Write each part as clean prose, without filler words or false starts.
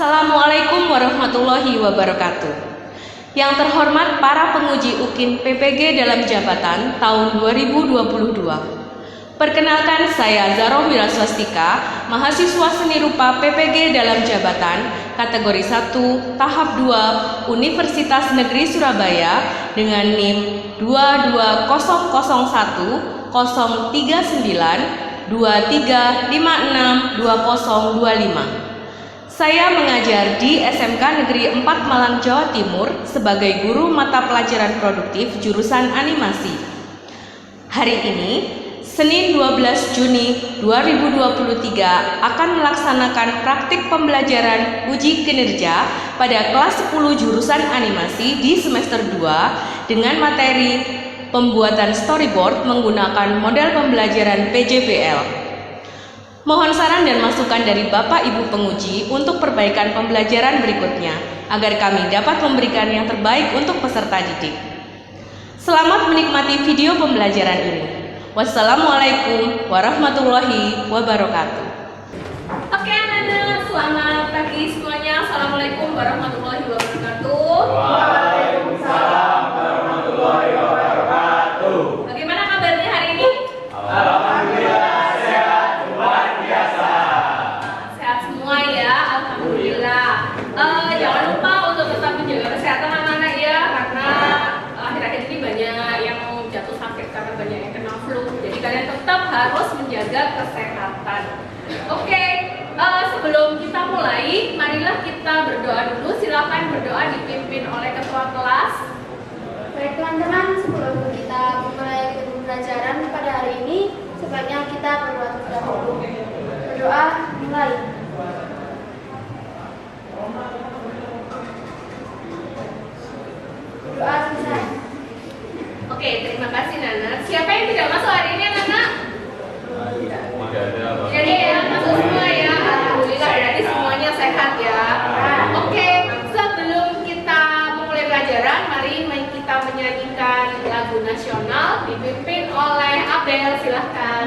Assalamualaikum warahmatullahi wabarakatuh. Yang terhormat para penguji UKIN PPG dalam jabatan tahun 2022. Perkenalkan, saya Zaroh Wiraswastika, mahasiswa seni rupa PPG dalam jabatan kategori 1 tahap 2 Universitas Negeri Surabaya dengan NIM 22001 039 23562025. Saya mengajar di SMK Negeri 4 Malang, Jawa Timur sebagai guru mata pelajaran produktif jurusan animasi. Hari ini, Senin 12 Juni 2023 akan melaksanakan praktik pembelajaran uji kinerja pada kelas 10 jurusan animasi di semester 2 dengan materi pembuatan storyboard menggunakan model pembelajaran PJBL. Mohon saran dan masukan dari Bapak Ibu penguji untuk perbaikan pembelajaran berikutnya, agar kami dapat memberikan yang terbaik untuk peserta didik. Selamat menikmati video pembelajaran ini. Wassalamualaikum warahmatullahi wabarakatuh. Oke anak-anak, selamat pagi semuanya. Assalamualaikum warahmatullahi wabarakatuh. Waalaikumsalam warahmatullahi wabarakatuh. Bagaimana kabarnya hari ini? Alhamdulillah. Sehat semua ya, alhamdulillah. Jangan lupa untuk tetap menjaga kesehatan anak-anak ya, karena akhir-akhir ini banyak yang jatuh sakit karena banyak yang kena flu. Jadi kalian tetap harus menjaga kesehatan. Oke, sebelum kita mulai, marilah kita berdoa dulu. Silakan berdoa dipimpin oleh ketua kelas. Baik teman-teman, sebelum kita memulai pembelajaran pada hari ini, sebaiknya kita berdoa terlebih dahulu. Berdoa mulai. Doa selesai. Oke, terima kasih Nana. Siapa yang tidak masuk hari ini anak-anak? Tidak ada ya, masuk semua ya. Alhamdulillah, berarti semuanya sehat ya. Oke, sebelum kita memulai pelajaran, mari kita menyanyikan lagu nasional dipimpin oleh Abel. Silahkan.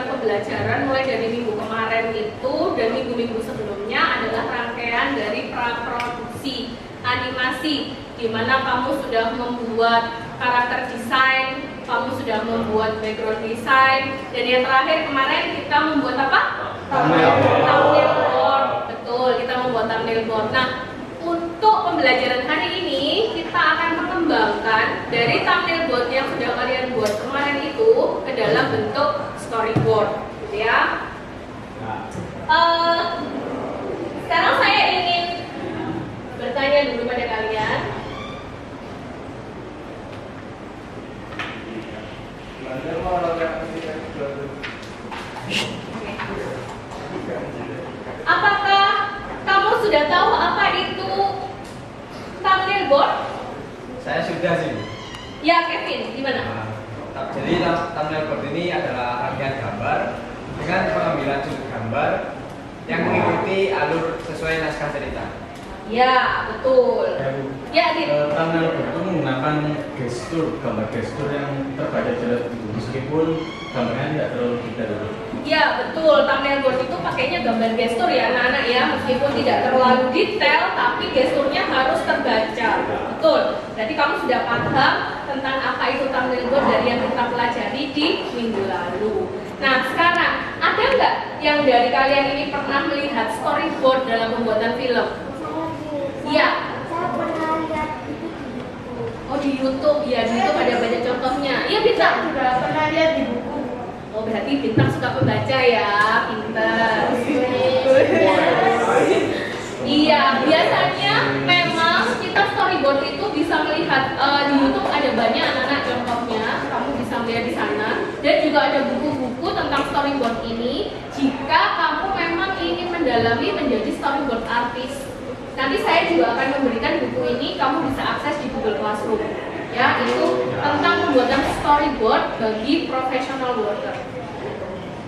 Pembelajaran mulai dari minggu kemarin itu dan minggu-minggu sebelumnya adalah rangkaian dari praproduksi animasi, di mana kamu sudah membuat karakter desain, kamu sudah membuat background design, dan yang terakhir kemarin kita membuat apa? Thumbnail board. Betul, kita membuat thumbnail board. Nah, untuk pembelajaran hari ini kita akan mengembangkan dari thumbnail board yang sudah kalian buat kemarin itu ke dalam bentuk storyboard, gitu ya. Sekarang saya ingin bertanya dulu pada kalian. Apakah kamu sudah tahu apa itu thumbnail board? Saya sudah sih. Ya, Kevin, gimana? Jadi thumbnail board ini adalah rangkaian gambar dengan pengambilan sudut gambar yang mengikuti alur sesuai naskah cerita. Ya, betul. Ya, Dit. Thumbnail board itu menggunakan gestur, gambar gestur yang terbaca jelas gitu, meskipun gambarnya tidak terlalu detail. Ya, betul. Thumbnail board itu pakainya gambar gestur ya, anak-anak ya. Meskipun tidak terlalu detail, tapi gesturnya harus terbaca. Betul. Jadi kamu sudah paham tentang apa itu thumbnail board dari yang kita pelajari di minggu lalu. Nah, sekarang ada nggak yang dari kalian ini pernah melihat storyboard dalam pembuatan film? Iya. Saya pernah lihat itu di buku. Oh, di YouTube. Ya, di YouTube ada banyak contohnya. Iya, bisa. Saya juga pernah lihat di buku. Oh, berarti Bintang suka membaca ya, pintar. Iya, biasanya memang kita storyboard itu bisa melihat di YouTube ada banyak anak-anak contohnya, kamu bisa melihat di sana. Dan juga ada buku-buku tentang storyboard ini. Jika kamu memang ingin mendalami menjadi storyboard artist, nanti saya juga akan memberikan buku ini, kamu bisa akses di Google Classroom. Ya, itu tentang pembuatan storyboard bagi professional worker.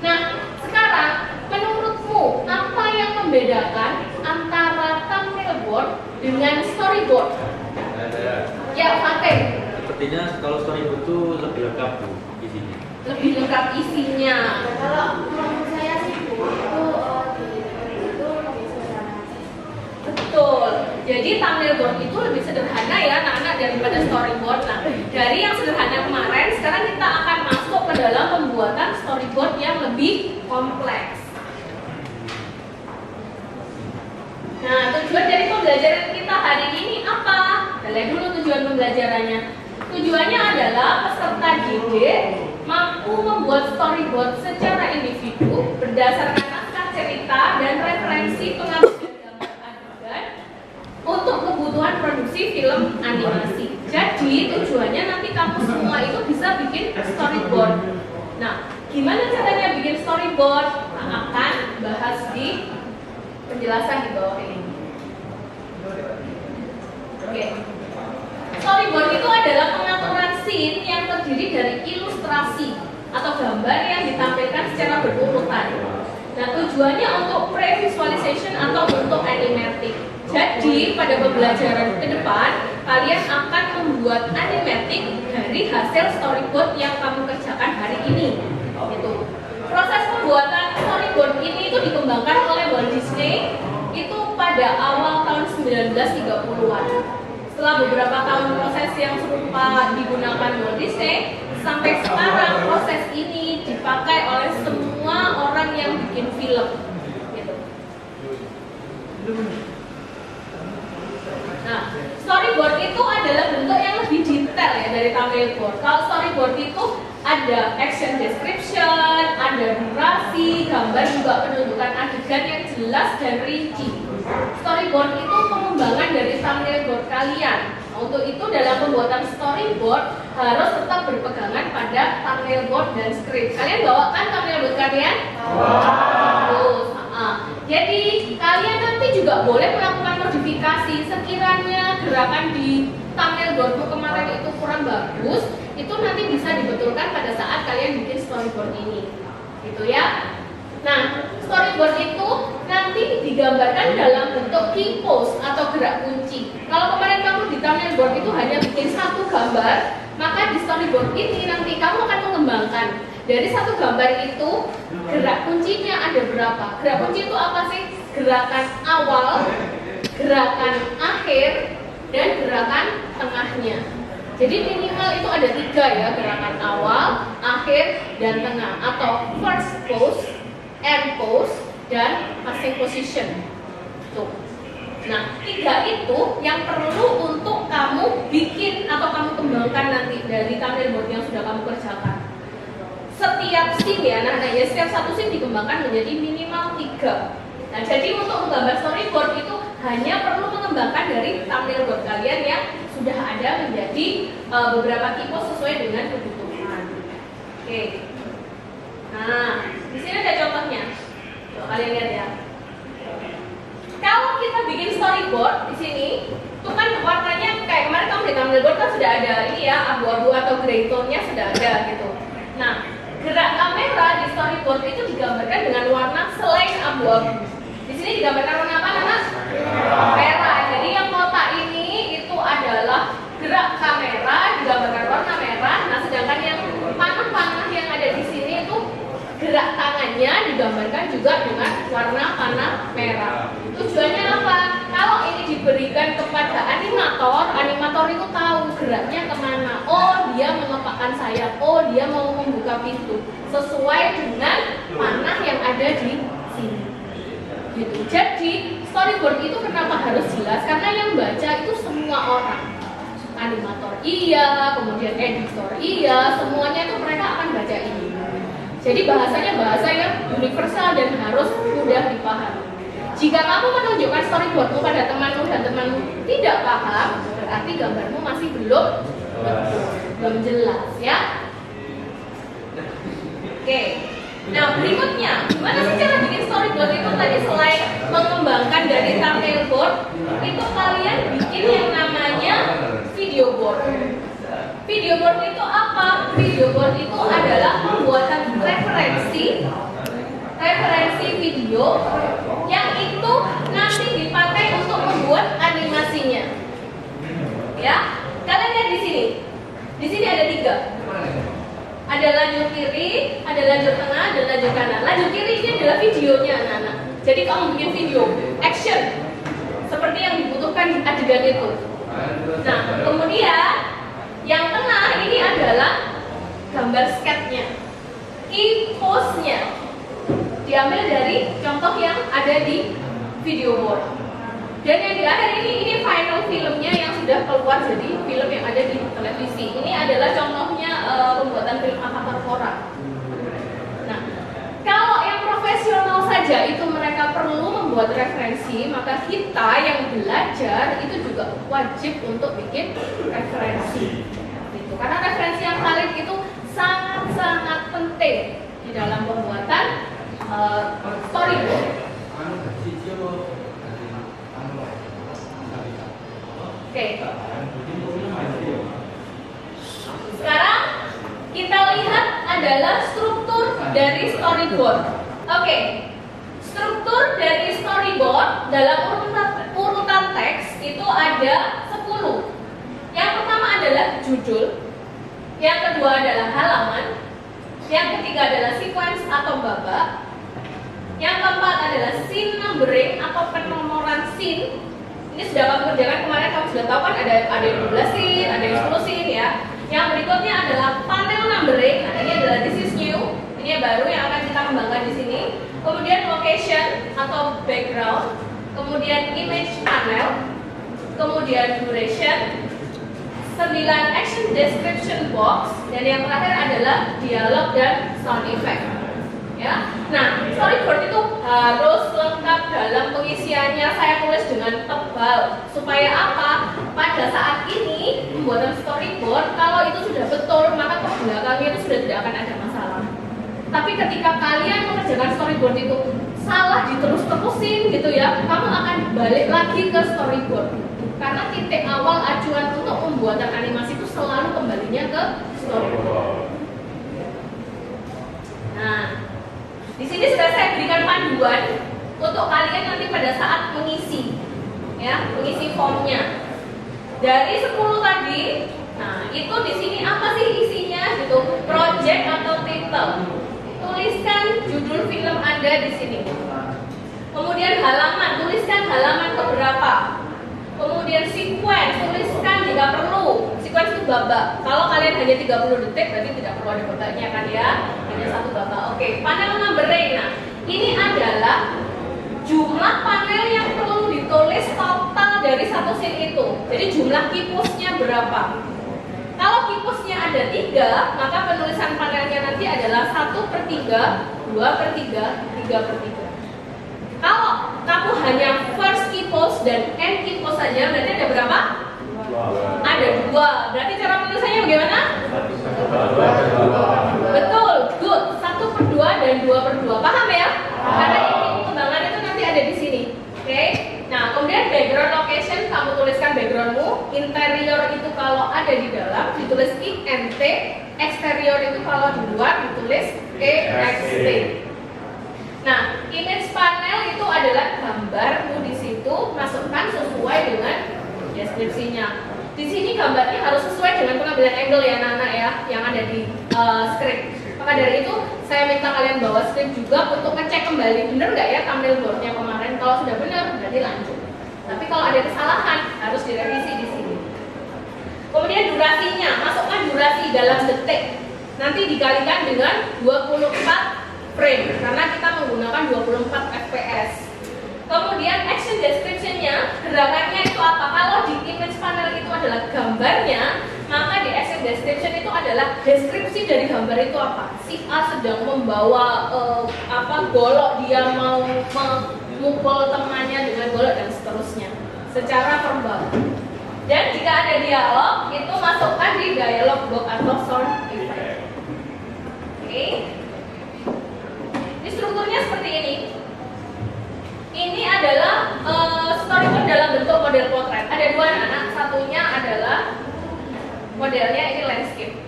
Nah, sekarang menurutmu apa yang membedakan antara thumbnail board dengan storyboard? Ya, Fatih. Sepertinya kalau storyboard itu lebih lengkap Bu isinya. Lebih lengkap isinya. Kalau menurut saya sih buku itu lebih sederhana. Betul. Jadi thumbnail board itu lebih sederhana ya anak-anak daripada storyboard. Nah, dari yang sederhana kemarin, sekarang kita akan masuk ke dalam pembuatan storyboard yang lebih kompleks. Nah, tujuan dari pembelajaran kita hari ini apa? Kita lihat dulu tujuan pembelajarannya. Tujuannya adalah peserta didik mampu membuat storyboard secara individu berdasarkan naskah cerita dan referensi pengambilan gambar adegan untuk kebutuhan produksi film animasi. Jadi tujuannya nanti kamu semua itu bisa bikin storyboard. Nah, gimana caranya bikin storyboard? Nah, akan bahas di penjelasan di bawah ini. Oke. Storyboard itu adalah pengaturan scene yang terdiri dari ilustrasi atau gambar yang ditampilkan secara berurutan. Nah, tujuannya untuk pre-visualization atau untuk animatic. Jadi, pada pembelajaran ke depan, kalian akan membuat animatic dari hasil storyboard yang kamu kerjakan hari ini. Gitu. Proses pembuatan storyboard ini itu dikembangkan oleh Walt Disney itu pada awal tahun 1930-an. Setelah beberapa tahun proses yang serupa digunakan Walt Disney, sampai sekarang proses ini dipakai oleh semua orang yang bikin film. Gitu. Nah, storyboard itu adalah bentuk yang lebih detail ya dari thumbnail board. Kalau storyboard itu ada action description, ada durasi, gambar juga penunjukan adegan yang jelas dan rinci. Storyboard itu pengembangan dari thumbnail board kalian. Nah, untuk itu dalam pembuatan storyboard harus tetap berpegangan pada thumbnail board dan script. Kalian bawa kan thumbnail board kalian? Terus, jadi kalian nanti juga boleh melakukan modifikasi sekiranya gerakan di thumbnail boardmu kemarin itu kurang bagus, itu nanti bisa dibetulkan pada saat kalian bikin storyboard ini, gitu ya. Nah, storyboard itu nanti digambarkan dalam bentuk key pose atau gerak kunci. Kalau kemarin kamu di thumbnail board itu hanya bikin satu gambar, maka di storyboard ini nanti kamu akan mengembangkan dari satu gambar itu gerak kuncinya ada berapa. Gerak kunci itu apa sih? Gerakan awal, gerakan akhir, dan gerakan tengahnya. Jadi minimal itu ada 3 ya, gerakan awal, akhir, dan tengah, atau first pose, end pose, dan passing position. Tuh. Nah, 3 itu yang perlu untuk kamu bikin atau kamu kembangkan nanti dari thumbnail board yang sudah kamu kerjakan. Setiap scene ya. Nah, ya setiap satu scene dikembangkan menjadi minimal 3. Nah, jadi untuk menggambar storyboard itu hanya perlu mengembangkan dari thumbnail board kalian yang sudah ada menjadi beberapa tipe sesuai dengan kebutuhan. Oke. Nah, di sini ada contohnya. Coba kalian lihat ya. Kalau kita bikin storyboard di sini, itu kan warnanya kayak kemarin kamu di thumbnail board kan sudah ada ini ya, abu-abu atau grey tone-nya sudah ada gitu. Nah, gerak kamera di storyboard itu digambarkan dengan warna selain abu-abu. Di sini digambarkan warna apa, Nana? Merah. Jadi yang kotak ini itu adalah gerak kamera digambarkan warna merah. Nah, sedangkan yang panah-panah yang ada di sini itu gerak tangannya digambarkan juga dengan warna panah merah. Tujuannya apa? Kalau ini diberikan kepada animator itu tahu geraknya kemana. Oh, dia mengepakkan sayap. Oh, dia mau membuka pintu sesuai dengan panah yang ada di sini. Gitu. Jadi storyboard itu kenapa harus jelas? Karena yang baca itu semua orang. Animator iya, kemudian editor iya, semuanya itu mereka akan baca ini. Jadi bahasanya bahasa yang universal dan harus mudah dipahami. Jika kamu menunjukkan storyboardmu pada temanmu dan temanmu tidak paham, berarti gambarmu masih belum jelas ya. Oke. Nah, berikutnya, gimana sih cara bikin storyboard itu tadi selain mengembangkan dari thumbnail board, itu kalian bikin yang namanya video board. Video board itu apa? Video board itu adalah pembuatan referensi video yang itu nanti dipakai untuk membuat animasinya. Ya, kalian lihat di sini. Di sini ada 3. Ada lajur kiri, ada lajur tengah, dan lajur kanan. Lajur kiri ini adalah videonya anak-anak. Jadi kamu bikin video action seperti yang dibutuhkan adegan itu. Nah, kemudian yang tengah ini adalah gambar sketnya, key pose-nya diambil dari contoh yang ada di video board. Dan yang di akhir ini final filmnya yang sudah keluar jadi film yang ada di televisi. Ini adalah contohnya pembuatan film Avatar Korra. Nah, kalau yang profesional saja itu mereka perlu membuat referensi, maka kita yang belajar itu juga wajib untuk bikin referensi. Gitu. Karena referensi yang valid itu sangat-sangat penting di dalam pembuatan storyboard. Oke. Sekarang kita lihat adalah struktur dari storyboard. Oke. Struktur dari storyboard dalam urutan teks itu ada 10. Yang pertama adalah judul, yang kedua adalah halaman, yang ketiga adalah sequence atau babak, yang keempat adalah scene numbering atau penomoran scene. Ini sudah kamu kerjakan kemarin, kamu sudah tahu kan ada yang 12 scene, ada yang 10 scene ya. Yang berikutnya adalah panel numbering. Nah, ini adalah this is new. Ini yang baru yang akan kita kembangkan di sini. Kemudian location atau background, kemudian image panel, kemudian duration, 9 action description box, dan yang terakhir adalah dialog dan sound effect. Ya, nah storyboard itu harus lengkap dalam pengisiannya. Saya tulis dengan tebal supaya apa? Pada saat ini pembuatan storyboard kalau itu sudah betul maka ke belakangnya itu sudah tidak akan ada masalah. Tapi ketika kalian mengerjakan storyboard itu salah diterus-terusin gitu ya, kamu akan balik lagi ke storyboard. Karena titik awal acuan untuk pembuatan animasi itu selalu kembalinya ke storyboard. Nah, di sini sudah saya berikan panduan untuk kalian nanti pada saat mengisi, ya, mengisi formnya. Dari 10 tadi, nah itu di sini apa sih isinya gitu? Project atau title. Tuliskan judul film Anda di sini. Kemudian halaman, tuliskan halaman keberapa. Kemudian sequence, tuliskan jika perlu. Sequence itu babak. Kalau kalian hanya 30 detik, berarti tidak perlu ada babaknya kan ya. Hanya satu babak. Oke, panel numbering. Nah, ini adalah jumlah panel yang perlu ditulis total dari satu scene itu. Jadi jumlah kipusnya berapa? Kalau kipusnya ada 3, maka penulisan panelnya nanti adalah adalah 1/3, 2/3, 3/3. Kalau kamu hanya first key post dan end key post saja, berarti ada berapa? Ada 2. Berarti cara penulisannya bagaimana? Betul, good. 1/2 dan 2/2. Paham ya? Karena ini pengembangan itu nanti ada di sini. Oke? Nah, kemudian background location, kamu tuliskan backgroundmu. Interior itu kalau ada di dalam ditulis INT. Exterior itu kalau di luar ditulis EXT. Nah, image panel itu adalah gambarmu di situ, masukkan sesuai dengan deskripsinya. Di sini gambarnya harus sesuai dengan pengambilan angle ya Nana ya, yang ada di script. Maka dari itu saya minta kalian bawa script juga untuk ngecek kembali bener nggak ya thumbnail boardnya kemarin. Kalau sudah benar berarti lanjut. Tapi kalau ada kesalahan harus direvisi di sini. Kemudian durasinya, masukkan durasi dalam detik. Nanti dikalikan dengan 24 frame karena kita menggunakan 24 fps. Kemudian action description-nya, gerakannya itu apa? Kalau di image panel itu adalah gambarnya, maka di action description itu adalah deskripsi dari gambar itu apa? Si A sedang membawa golok, dia mau memukul temannya dengan golok dan seterusnya secara verbal. Dan jika ada dialog, itu masukkan di dialog box atau sound effect. Oke. Ini strukturnya seperti ini. Ini adalah storyboard dalam bentuk model potret. Ada 2 anak, satunya adalah modelnya ini landscape.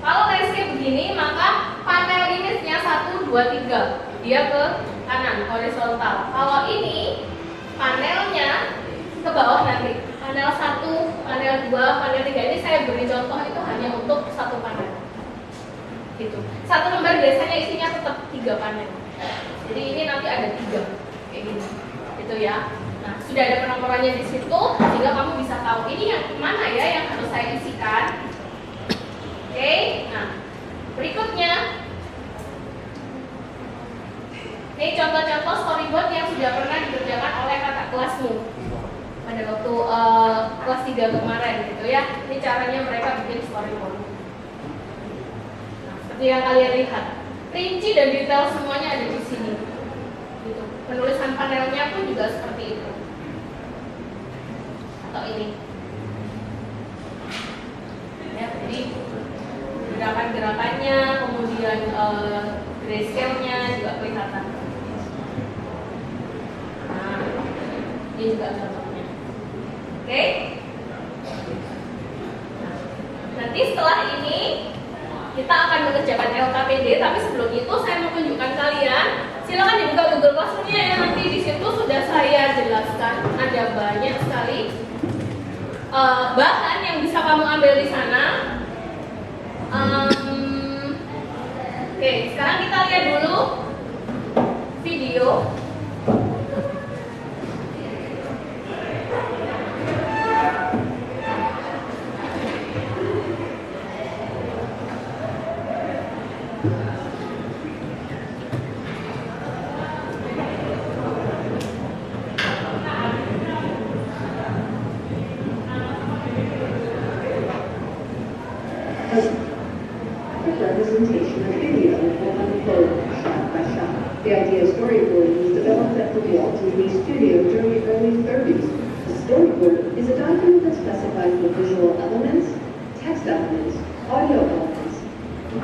Kalau landscape begini, maka panel image-nya 1, 2, 3. Dia ke kanan, horizontal. Kalau ini panelnya ke bawah nanti. Panel 1, panel 2, panel 3. Ini saya beri contoh itu hanya untuk satu panel. Gitu. Satu lembar biasanya isinya tetap 3 panel. Jadi ini nanti ada 3 kayak gini, gitu ya. Nah, sudah ada penomorannya di situ, sehingga kamu bisa tahu ini yang mana ya yang harus saya isikan. Oke, nah berikutnya, ini contoh-contoh storyboard yang sudah pernah dikerjakan oleh kakak kelasmu pada waktu kelas 3 kemarin, gitu ya. Ini caranya mereka bikin storyboard. Nah, seperti yang kalian lihat. Rinci dan detail semuanya ada di sini. Gitu. Penulisan panelnya pun juga seperti itu. Atau ini. Ya, jadi gerakan-gerakannya, kemudian grayscale-nya juga kelihatan. Nah, ini juga contohnya. Oke? Nah, nanti setelah ini kita akan mengerjakan LKPD, tapi sebelum itu saya mau tunjukkan kalian. Silakan dibuka Google Classroom-nya ya, nanti di situ sudah saya jelaskan. Ada banyak sekali bahan yang bisa kamu ambil di sana. Oke, sekarang kita lihat dulu video. Representation of video will unfold shot by shot. The idea of storyboarding was developed at the Walt Disney Studio during the early 30s. A storyboard is a document that specifies the visual elements, text elements, audio elements.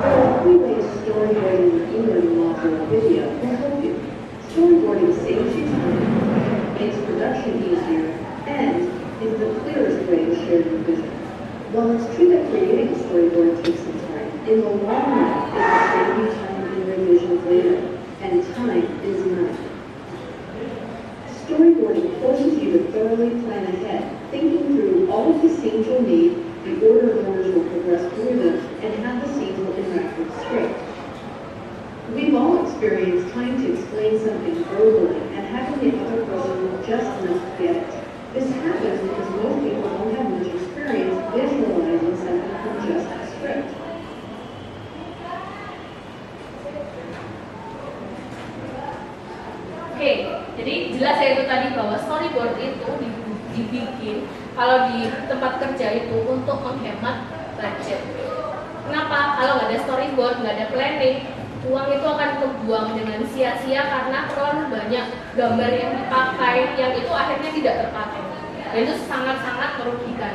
There are 3 ways storyboarding an e-learning module or video will help you. Storyboarding saves you time, makes production easier, and is the clearest way to share your vision. While it's true that creating a storyboard takes some time, in the long run, it will save you time in revisions later, and time is money. Storyboarding forces you to thoroughly plan ahead, thinking through all of the scenes you'll need, the order learners will progress through them, and how the scenes will interact with the script. We've all experienced trying to explain something verbally and having the other person know just enough to get it. This happens because most people don't have much experience visualizing something from just a script. Oke, jadi jelas ya itu tadi bahwa storyboard itu dibikin kalau di tempat kerja itu untuk menghemat budget. Kenapa? Kalau nggak ada story storyboard, nggak ada planning, uang itu akan kebuang dengan sia-sia karena terlalu banyak gambar yang dipakai yang itu akhirnya tidak terpakai. Dan itu sangat-sangat merugikan.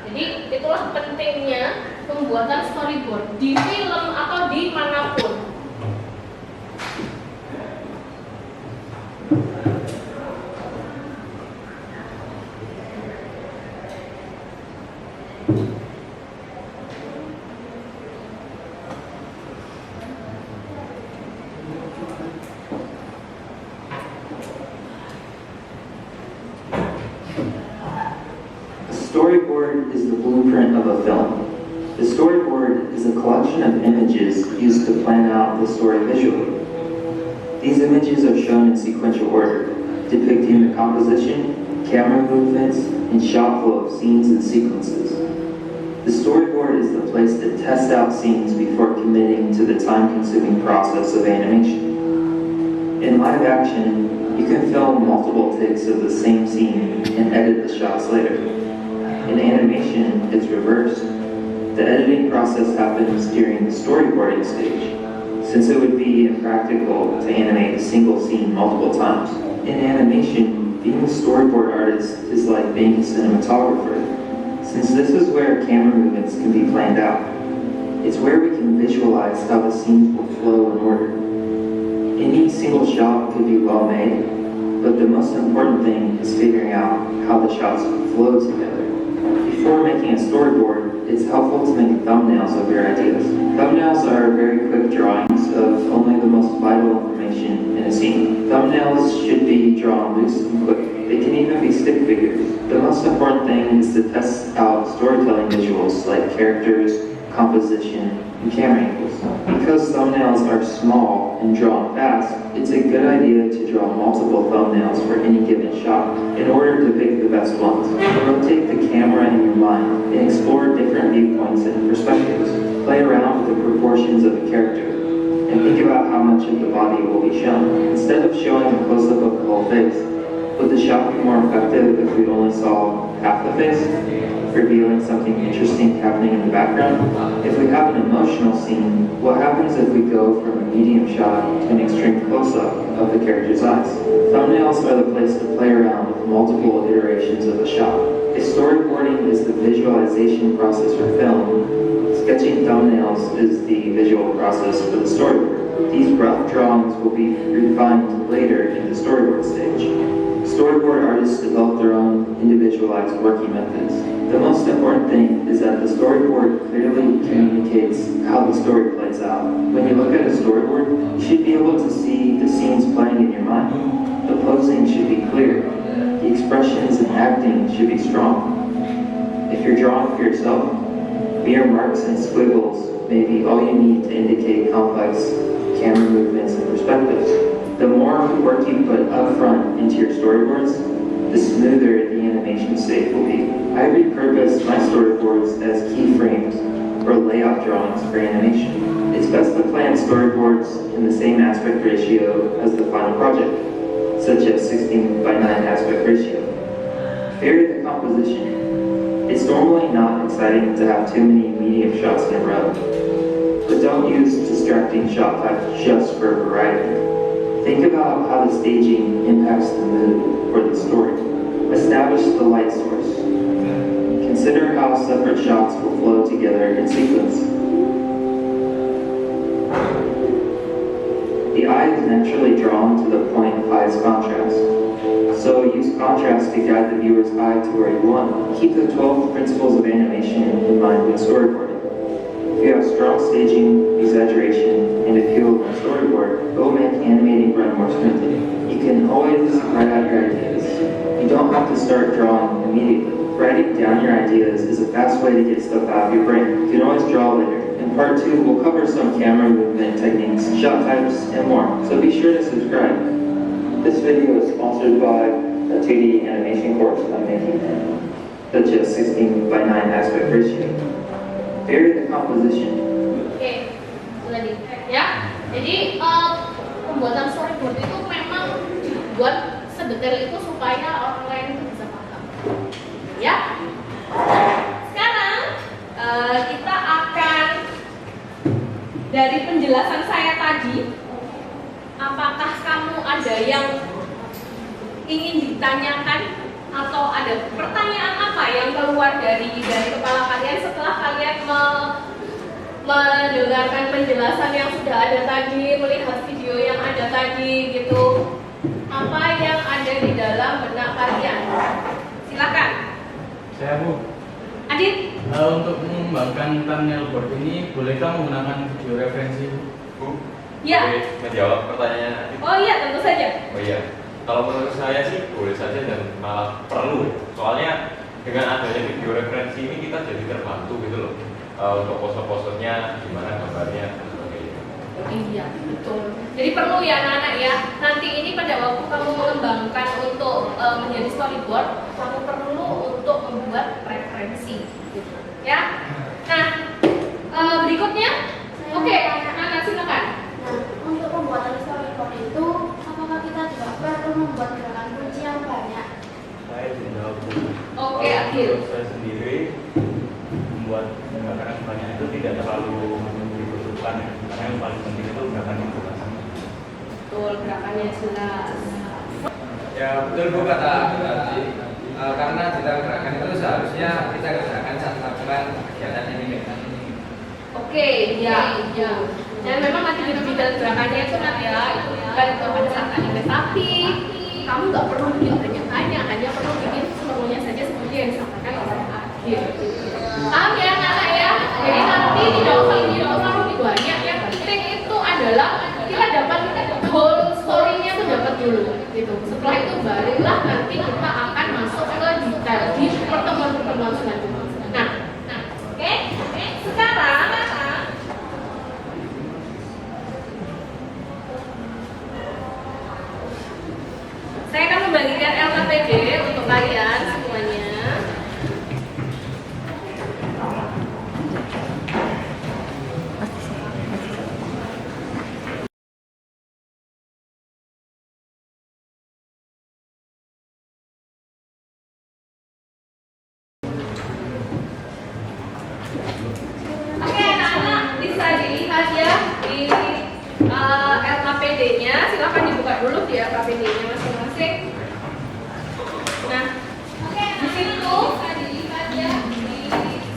Jadi itulah pentingnya pembuatan storyboard di film atau di manapun. Storyboard is the blueprint of a film. The storyboard is a collection of images used to plan out the story visually. These images are shown in sequential order, depicting the composition, camera movements, and shot flow of scenes and sequences. The storyboard is the place to test out scenes before committing to the time-consuming process of animation. In live action, you can film multiple takes of the same scene and edit the shots later. In animation, it's reversed. The editing process happens during the storyboarding stage, since it would be impractical to animate a single scene multiple times. In animation, being a storyboard artist is like being a cinematographer, since this is where camera movements can be planned out. It's where we can visualize how the scenes will flow in order. Any single shot could be well made, but the most important thing is figuring out how the shots flow together. Before making a storyboard, it's helpful to make thumbnails of your ideas. Thumbnails are very quick drawings of only the most vital information in a scene. Thumbnails should be drawn loose and quick. They can even be stick figures. The most important thing is to test out storytelling visuals like characters, composition, and camera angles. Because thumbnails are small and drawn fast, it's a good idea to draw multiple thumbnails for any given shot in order to pick the best ones. Rotate the camera in your mind and explore different viewpoints and perspectives. Play around with the proportions of a character and think about how much of the body will be shown. Instead of showing a close-up of the whole face, would the shot be more effective if we only saw half the face, revealing something interesting happening in the background? If we have an emotional scene, what happens if we go from a medium shot to an extreme close-up of the character's eyes? Thumbnails are the place to play around with multiple iterations of a shot. If storyboarding is the visualization process for film, sketching thumbnails is the visual process for the storyboard. These rough drawings will be refined later in the storyboard stage. Storyboard artists develop their own individualized working methods. The most important thing is that the storyboard clearly communicates how the story plays out. When you look at a storyboard, you should be able to see the scenes playing in your mind. The posing should be clear. The expressions and acting should be strong. If you're drawing for yourself, mere marks and squiggles may be all you need to indicate complex camera movements and perspectives. The more work you put up front into your storyboards, the smoother the animation state will be. I repurpose my storyboards as keyframes or layout drawings for animation. It's best to plan storyboards in the same aspect ratio as the final project, such as 16:9 aspect ratio. Vary the composition. It's normally not exciting to have too many medium shots in a row, but don't use distracting shot types just for variety. Think about how the staging impacts the mood or the story. Establish the light source. Consider how separate shots will flow together in sequence. The eye is naturally drawn to the point of highest contrast. So use contrast to guide the viewer's eye to where you want. Keep the 12 principles of animation in mind when storyboarding. If you have strong staging, exaggeration, and appeal in storyboard, it will make animating run more smoothly. You can always write out your ideas. You don't have to start drawing immediately. Writing down your ideas is a fast way to get stuff out of your brain. You can always draw later. In part 2, we'll cover some camera movement techniques, shot types, and more, so be sure to subscribe. This video is sponsored by a 2D animation course I'm making, such as 16:9 aspect ratio. Vary the composition. Oke, mulai nih. Ya, jadi pembuatan storyboard itu memang dibuat sedetail itu supaya orang lain itu bisa paham. Ya, sekarang kita akan dari penjelasan saya tadi, apakah kamu ada yang ingin ditanyakan atau ada pertanyaan apa yang keluar dari kepala kalian setelah kalian mendengarkan penjelasan yang sudah ada tadi, melihat video yang ada tadi gitu? Apa yang ada di dalam benak kalian? Silakan. Saya Bu. Adit. Untuk mengembangkan thumbnail board ini, bolehkah menggunakan video referensi? Bu, Ya. boleh menjawab pertanyaan Adit? Oh iya, tentu saja. Oh iya, kalau menurut saya sih boleh saja dan malah perlu. Soalnya dengan adanya video referensi ini kita jadi terbantu gitu loh, untuk pose-posenya, gimana gambarnya dan sebagainya. Iya, betul. Jadi perlu ya anak-anak ya. Nanti ini pada waktu kamu mengembangkan untuk menjadi storyboard, kamu perlu untuk membuat referensi, gitu. Ya. Nah, berikutnya, oke, anak-anak silakan. Nah, untuk pembuatan storyboard itu, apakah kita juga perlu membuat gerakan kunci yang banyak? Saya tidak Bu. Oke, Kalau Akhil. menurut saya sendiri membuat gerakan banyak itu tidak terlalu dibutuhkan ya. Karena yang paling penting itu gerakan yang jelas. Betul, gerakannya jelas. Ya betul Bu kata aku tadi. Karena di dalam gerakan itu seharusnya kita kerjakan satu satuan kegiatan ini. Oke, ya. Dan memang nanti di detail gerakannya itu nanti ya, itu kan pada saat anime, tapi kamu nggak perlu bikin banyak-banyak, hanya perlu bikin semuanya saja seperti yang disampaikan oleh Akhil. Paham ya anak-anak ya? Jadi nanti tidak usah lebih banyak. Yang penting itu adalah kita dapat whole story-nya itu dapat dulu, gitu. Setelah itu barulah nanti kita akan masuk ke detail di pertemuan-pertemuan selanjutnya. Nah, oke. Sekarang saya akan membagikan LKPD untuk kalian semuanya. Oke anak-anak, bisa dilihat ya di LKPD-nya. Silahkan dibuka dulu di LKPD-nya masing-masing. Nah, di situ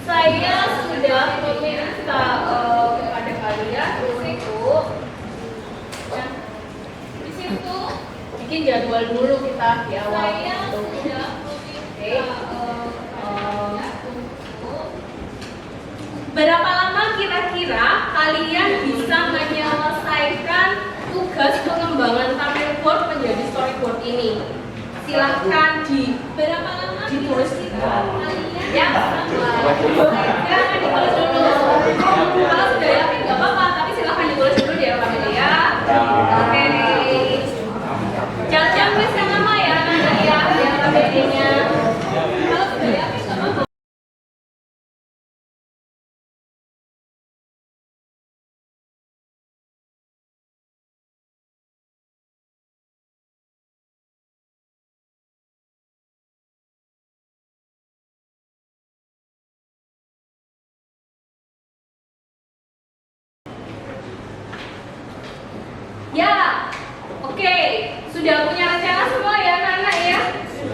saya sudah meminta kepada kalian untuk di situ bikin jadwal dulu kita di awal. Oke. Berapa lama kira-kira kalian bisa menyelesaikan tugas pengembangan thumbnail board menjadi storyboard ini? Silahkan ditulis ya. Jangan ditulis dulu. Kalau sudah yakin nggak apa-apa, tapi silahkan ditulis dulu di LKPD ya. Oke. Jangan tulis yang lama ya, anak ya di LKPD-nya. Kalau sudah yakin nggak apa-apa. Ya, oke. Sudah punya rencana semua ya anak-anak ya?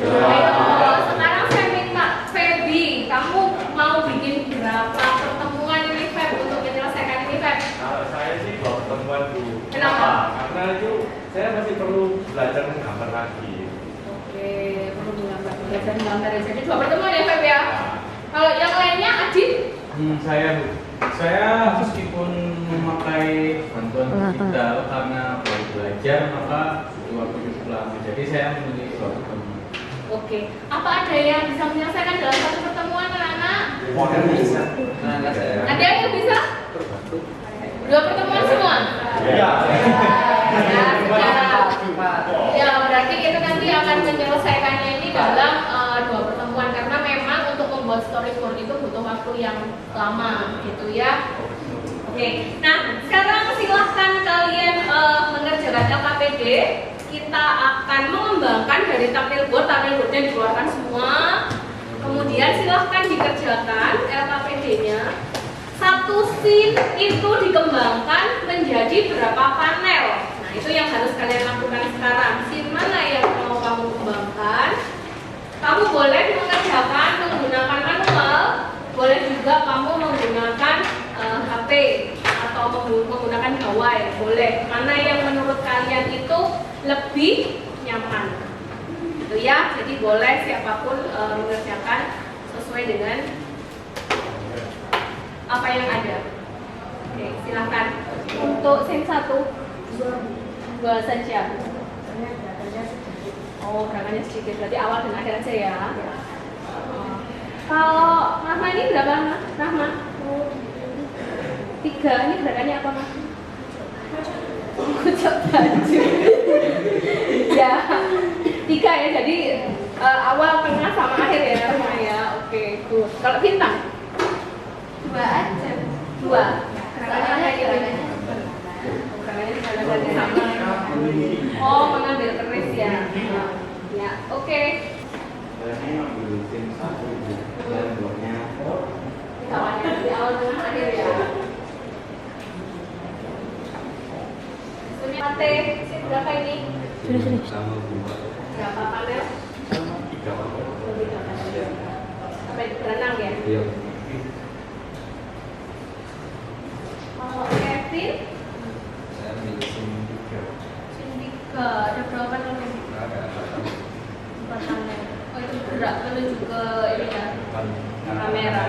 Ayo, sekarang saya minta Feby, kamu mau bikin berapa pertemuan ini Feb untuk menyelesaikan ini Feb? Kalau saya sih 2 pertemuan Bu. Kenapa? Karena itu saya masih perlu belajar menggambar lagi. Oke, perlu belajar menggambar ya. Jadi 2 pertemuan ya Feb ya? Kalau yang lainnya Adit? Saya meskipun memakai bantuan digital karena baru belajar maka butuh waktu cukup lama. Jadi saya memilih 2 pertemuan. Oke, apa ada yang bisa menyelesaikan dalam 1 pertemuan anak-anak? Modern bisa. Ada yang bisa? 2 pertemuan semua? Ya. Ya, berarti kita nanti akan menyelesaikannya ini dalam 2 pertemuan karena memang untuk membuat storyboard itu butuh waktu yang lama gitu ya. Oke, nah sekarang silahkan kalian mengerjakan LKPD. Kita akan mengembangkan dari thumbnail boardnya dikeluarkan semua. Kemudian silahkan dikerjakan LKPD-nya. satu scene itu dikembangkan menjadi berapa panel. Nah, itu yang harus kalian lakukan sekarang. Scene mana yang mau kamu kembangkan? Kamu boleh mengerjakan menggunakan manual, boleh juga kamu menggunakan HP atau menggunakan gawai, boleh. Mana yang menurut kalian itu lebih nyaman? Gitu ya. Jadi boleh siapapun mengerjakan sesuai dengan apa yang ada. Oke, silakan. Untuk scene 1 dua saja. Oh, gerakannya sedikit. Berarti awal dan akhir aja ya. Kalau Rahma ini berapa, Rahma? 3. Ini gerakannya apa, Mas? Kucap baju. Ya, 3 ya. Jadi awal, tengah, sama akhir ya, Rahma ya. Oke, good. Kalau bintang? 2 aja. 2. Gerakannya apa ya? Gerakannya sama. Oh, mengambil keris ya. Ya, oke. Ini ambil tim 1 dan 2-nya. Kawannya di awal tengah akhir ya. Mate, berapa ini? Sama 2. Berapa panel? 3 panel. Sampai berenang ya? Iya. Kalau Kevin? Saya ambil scene 3. Scene 3, ada berapa panel? 4 panel. Oh, itu gerak menuju ke ini ya? Kamera.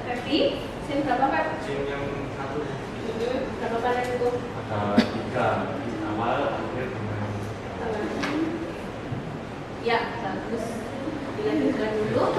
Kevin, scene berapa Pak? Scene yang 1 Berapa panel itu? ada 3 awal, akhir, tengah. Ya, bagus. Dilanjutkan dulu.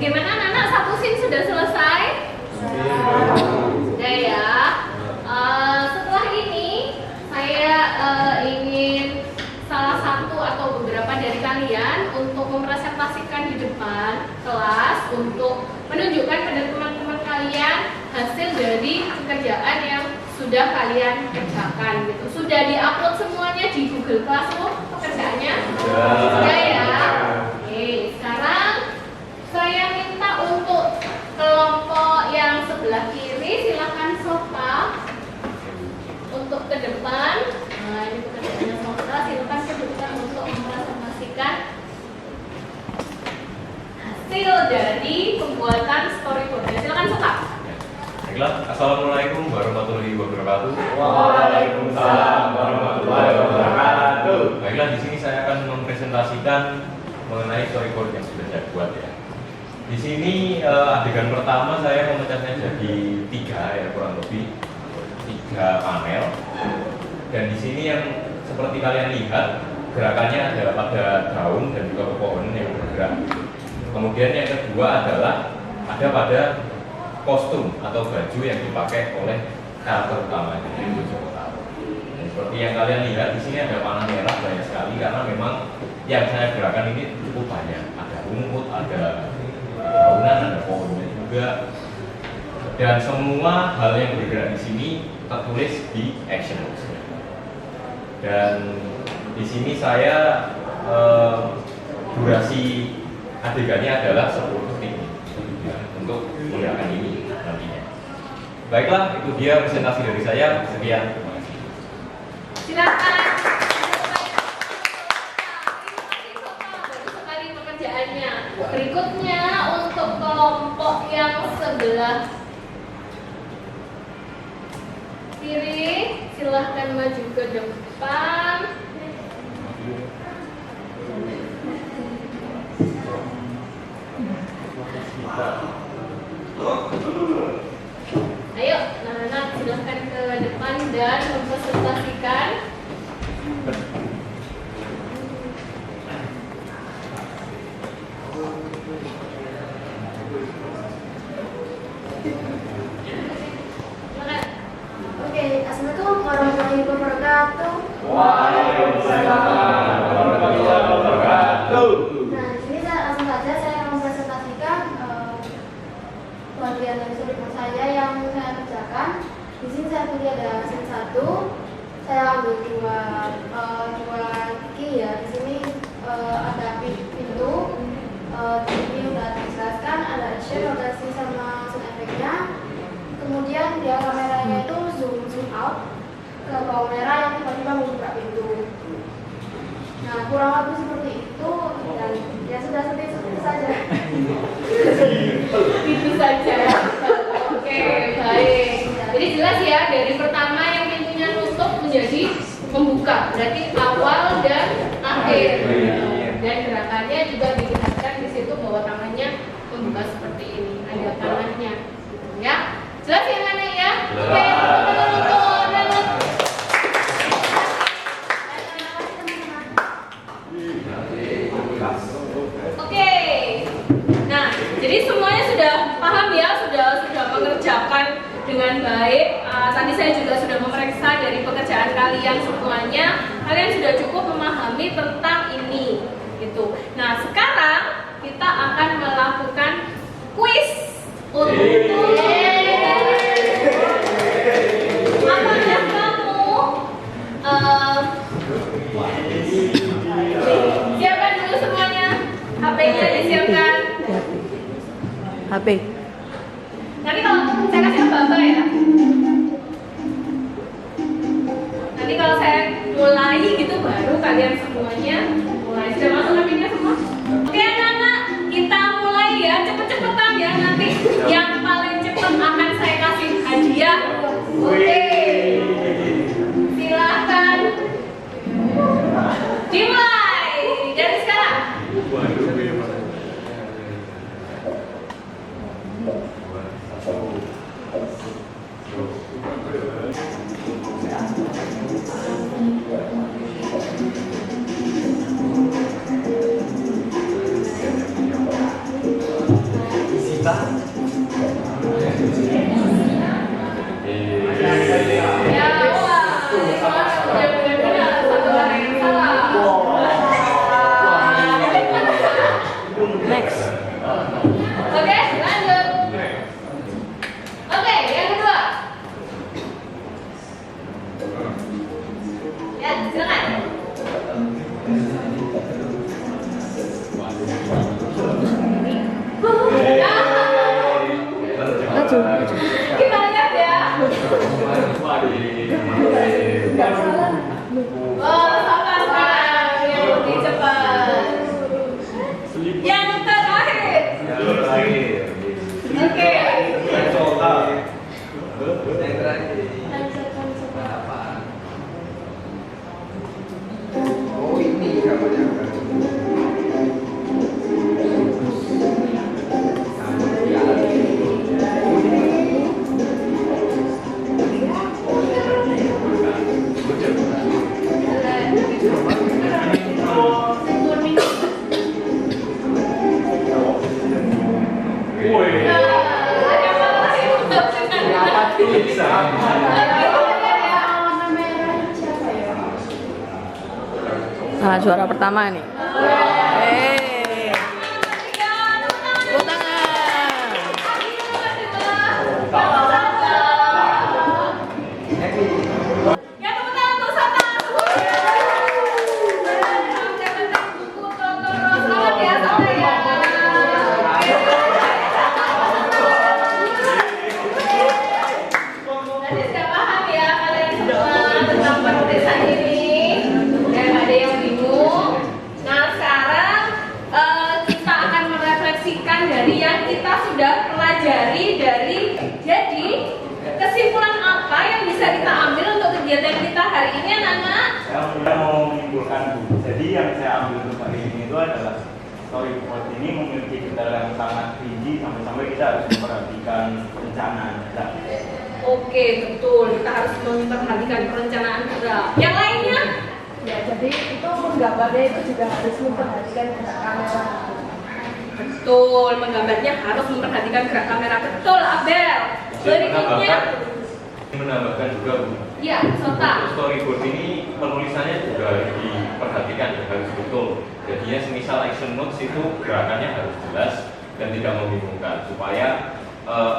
Gimana anak-anak, satu scene sudah selesai? Sudah ya. Setelah ini saya ingin salah satu atau beberapa dari kalian untuk mempresentasikan di depan kelas untuk menunjukkan pada teman-teman kalian hasil dari pekerjaan yang sudah kalian kerjakan gitu. Sudah diupload semuanya di Google Classroom pekerjaannya? Sudah ya. Oke, sekarang saya minta untuk kelompok yang sebelah kiri silakan sofa untuk ke depan. Nah, ini pekerjaannya sofa, silakan ke depan untuk mempresentasikan hasil dari pembuatan storyboard. Silakan sofa. Baiklah, Assalamualaikum warahmatullahi wabarakatuh. Waalaikumsalam warahmatullahi wabarakatuh. Baiklah, di sini saya akan mempresentasikan mengenai storyboard yang sudah saya buat ya. Di sini adegan pertama saya memecahnya jadi 3 ya, kurang lebih 3 panel. Dan di sini yang seperti kalian lihat gerakannya adalah pada daun dan juga pepohonan yang bergerak. Kemudian yang kedua adalah ada pada kostum atau baju yang dipakai oleh karakter utamanya, yaitu Joko Taro. Dan seperti yang kalian lihat di sini ada panah merah banyak sekali karena memang yang saya gerakan ini cukup banyak. Ada rumput, ada bangunan, ada pohonnya juga. Dan semua hal yang bergerak di sini tertulis di action box. Dan di sini saya durasi adegannya adalah 10 detik untuk menggunakan ini nantinya. Baiklah, itu dia presentasi dari saya. Sekian. Terima kasih. Silakan. Baru sekali pekerjaannya. Berikutnya untuk kelompok yang sebelah kiri, silahkan maju ke depan. Ayo, anak-anak silahkan ke depan dan mempresentasikan Oke, assalamualaikum warahmatullahi wabarakatuh. Waalaikumsalam Nah, kurang lebih seperti itu dan ya sudah seperti itu saja. Itu saja. Oke, baik. Jadi jelas ya, dari pertama yang pintunya nutup menjadi membuka, berarti awal dan akhir. Dan gerakannya juga dilihatkan di situ bahwa tangannya membuka seperti ini, ada tangannya, ya. Jelas ya Nana ya? Oke, Oke. Nah, jadi semuanya sudah paham ya, sudah mengerjakan dengan baik. Tadi saya juga sudah memeriksa dari pekerjaan kalian semuanya. Kalian sudah cukup memahami tentang ini, gitu. Nah, sekarang kita akan melakukan kuis untuk apakah kamu siapkan dulu semuanya, HP-nya disiapkan. HP. Nanti kalau saya kasih Bapak ya. Nanti kalau saya mulai gitu baru kalian semuanya mulai. Sudah masuk HP-nya semua? Oke anak-anak, kita mulai ya, cepet-cepetan ya. Nanti yang paling cepat akan saya kasih hadiah. Oke. Silakan. Dimulai dari sekarang. Ya, wah, udah benar-benar satu orang yang salah. Next. Oke, lanjut. Oke, yang kedua. Ya, silakan. Kita lihat ya. Oh, sabar, yang lebih cepat. Yang terakhir. Oke. Yang terakhir. Oh ini gambarnya. Nah, juara pertama nih. Tepuk tangan. Ya, tepuk tangan untuk Sata. Buku Totoro. Selamat ya, Sata ya. Nanti sudah paham ya kalian semua tentang penulisan ini. Dan ada yang bingung. Nah, sekarang kita akan merefleksikan dari yang kita sudah pelajari dari. Jadi, kesimpulan apa yang bisa kita ambil untuk kegiatan kita hari ini, anak-anak? Saya mau menyimpulkan, jadi yang saya ambil untuk hari ini itu adalah storyboard ini memiliki detail yang sangat tinggi sampai-sampai kita harus memperhatikan perencanaan kita. Oke, betul. Kita harus memperhatikan perencanaan gerak. Yang lainnya? Ya, jadi itu menggambarnya itu juga harus memperhatikan gerak kamera. Betul, menggambarnya harus memperhatikan gerak kamera. Betul, Abel. Berikutnya, Menambahkan juga Bu, ya, Sota. untuk storyboard ini penulisannya juga diperhatikan ya, harus betul. Jadinya semisal action notes itu gerakannya harus jelas dan tidak membingungkan supaya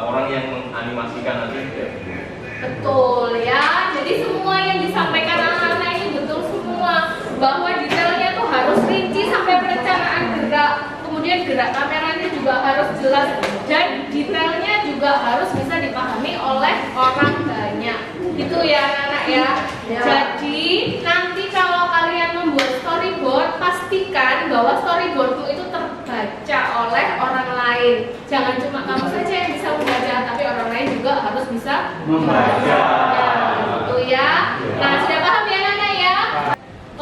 orang yang menganimasikan nanti tidak bingung. Betul ya. Jadi semua yang disampaikan anak-anak ini betul semua. Bahwa detailnya tuh harus rinci sampai perencanaan gerak. Kemudian gerak kameranya juga harus jelas dan detailnya juga harus bisa dipahami oleh orang banyak. Itu ya anak-anak ya. Jadi nanti kalau kalian membuat storyboard bahwa storyboardmu itu terbaca oleh orang lain. Jangan cuma kamu saja yang bisa membaca, tapi orang lain juga harus bisa Membaca. Gitu ya. Nah, sudah paham ya Nana ya?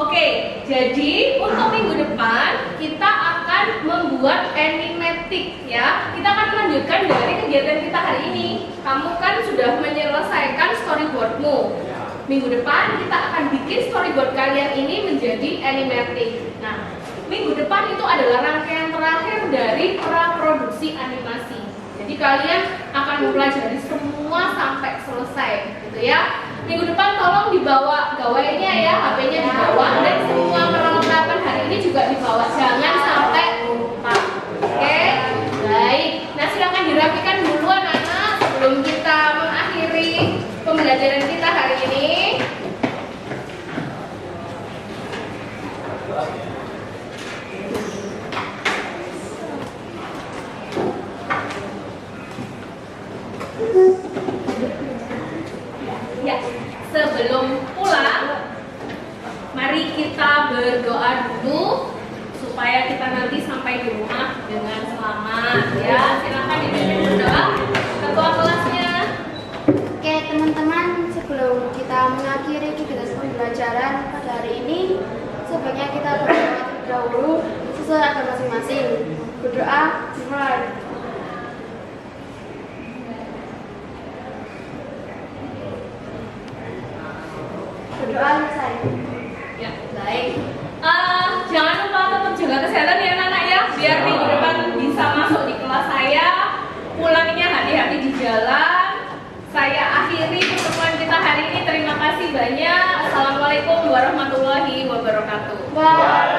Oke, jadi untuk minggu depan kita akan membuat animatic ya. Kita akan melanjutkan dari kegiatan kita hari ini. Kamu kan sudah menyelesaikan storyboardmu. Minggu depan kita akan bikin storyboard kalian ini menjadi animatic. Nah, minggu depan itu adalah rangkaian terakhir dari praproduksi animasi. Jadi kalian akan mempelajari semua sampai selesai, gitu ya. Minggu depan tolong dibawa gawainya ya, HP-nya dibawa dan semua perlengkapan hari ini juga dibawa. Jangan sampai lupa. Oke? Baik. Nah, silakan dirapikan dulu anak-anak sebelum kita mengakhiri pembelajaran kita hari ini. Ya, sebelum pulang, mari kita berdoa dulu supaya kita nanti sampai di rumah dengan selamat. Ya, silakan dipimpin berdoa ketua kelasnya. Oke teman-teman, sebelum kita mengakhiri kegiatan pembelajaran pada hari ini, sebaiknya kita berdoa terlebih dahulu sesuai agama masing-masing. Berdoa dimulai. Berdoa selesai. Ya, baik. Jangan lupa tetap jaga kesehatan ya anak-anak ya, biar minggu depan bisa masuk di kelas saya. Pulangnya hati-hati di jalan. Saya akhiri pertemuan kita hari ini. Terima kasih banyak. Assalamualaikum warahmatullahi wabarakatuh. Bye.